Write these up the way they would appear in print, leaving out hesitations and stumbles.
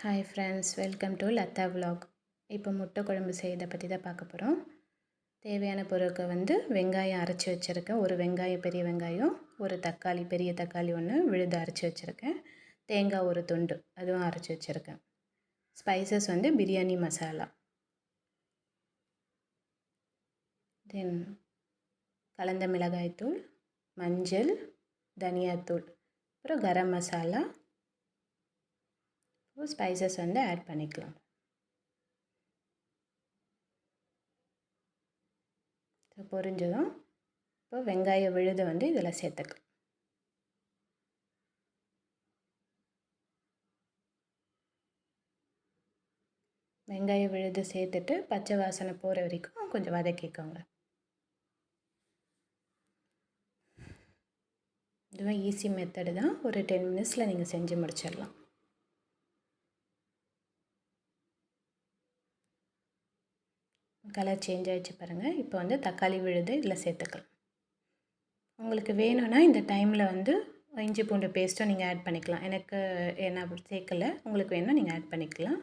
Hi friends, welcome to Latha vlog. இப்போ முட்டை குழம்பு செய்யறதை பற்றி தான் பார்க்க போகிறோம். தேவையான பொருட்கள் வெங்காயம் அரைச்சி வச்சுருக்கேன். ஒரு வெங்காயம், பெரிய வெங்காயம், ஒரு தக்காளி, பெரிய தக்காளி ஒன்று விழுது அரைச்சி வச்சுருக்கேன். தேங்காய் ஒரு துண்டு, அதுவும் அரைச்சி வச்சுருக்கேன். ஸ்பைசஸ் பிரியாணி மசாலா, தென் கலந்த மிளகாய்த்தூள், மஞ்சள், தனியாத்தூள், அப்புறம் கரம் மசாலா, ஸ்பைசஸ் ஆட் பண்ணிக்கலாம். பொரிஞ்சதும் இப்போ வெங்காய விழுதை இதில் சேர்த்துக்கலாம். வெங்காய விழுது சேர்த்துட்டு பச்சை வாசனை போகிற வரைக்கும் கொஞ்சம் வதக்கிக்கோங்க. இதுவும் ஈஸி மெத்தடு தான். ஒரு 10 மினிட்ஸில் நீங்கள் செஞ்சு முடிச்சிடலாம். கலர் சேஞ்ச் ஆகிடுச்சு பாருங்கள். இப்போ தக்காளி விழுது இதில் சேர்த்துக்கலாம். உங்களுக்கு வேணும்னா இந்த டைமில் இஞ்சி பூண்டு பேஸ்ட்டும் நீங்கள் ஆட் பண்ணிக்கலாம். எனக்கு என்ன சேர்க்கலை, உங்களுக்கு வேணும்னா நீங்கள் ஆட் பண்ணிக்கலாம்.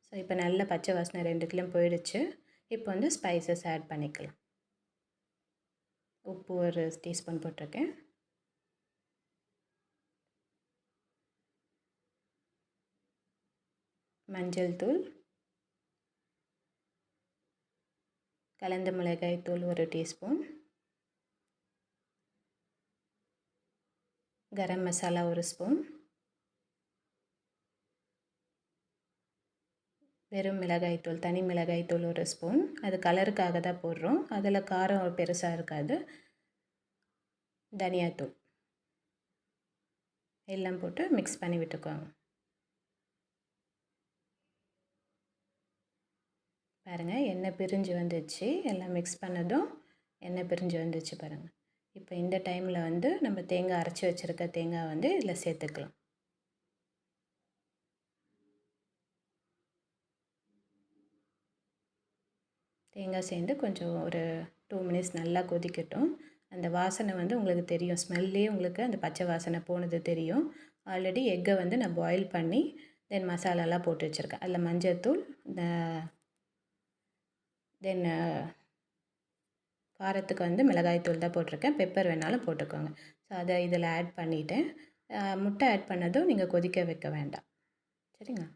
ஸோ இப்போ நல்ல பச்சை வாசனை 2 கிலோ போயிடுச்சு. இப்போ ஸ்பைசஸ் ஆட் பண்ணிக்கலாம். உப்பு ஒரு டீஸ்பூன் போட்டிருக்கேன். மஞ்சள் தூள், கலந்த மிளகாய் தூள் ஒரு டீஸ்பூன், கரம் மசாலா ஒரு ஸ்பூன், வெறும் மிளகாய்த்தூள், தனி மிளகாய்த்தூள் ஒரு ஸ்பூன். அது கலருக்காக தான் போடுறோம், அதில் காரம் பெருசாக இருக்காது. தனியாத்தூள் எல்லாம் போட்டு மிக்ஸ் பண்ணி விட்டுக்கோங்க. பாருங்கள், எண்ணெய் பிரிஞ்சு வந்துச்சு. எல்லாம் மிக்ஸ் பண்ணதும் எண்ணெய் பிரிஞ்சு வந்துச்சு பாருங்கள். இப்போ இந்த டைமில் நம்ம தேங்காய் அரைச்சி வச்சுருக்க தேங்காய் இதில் சேர்த்துக்கலாம். தேங்காய் சேர்ந்து கொஞ்சம் ஒரு 2 மினிட்ஸ் நல்லா கொதிக்கட்டும். அந்த வாசனை உங்களுக்கு தெரியும். ஸ்மெல்லே உங்களுக்கு அந்த பச்சை வாசனை போனது தெரியும். ஆல்ரெடி எக்கை நான் பாயில் பண்ணி தென் மசாலாலாம் போட்டு வச்சுருக்கேன். அதில் மஞ்சள்தூள், தென் காரத்துக்கு மிளகாய்த்தூள் தான் போட்டிருக்கேன். பெப்பர் வேணாலும் போட்டுக்கோங்க. ஸோ அதை இதில் ஆட் பண்ணிவிட்டேன். முட்டை ஆட் பண்ணதும் நீங்கள் கொதிக்க வைக்க வேண்டாம். சரிங்களா?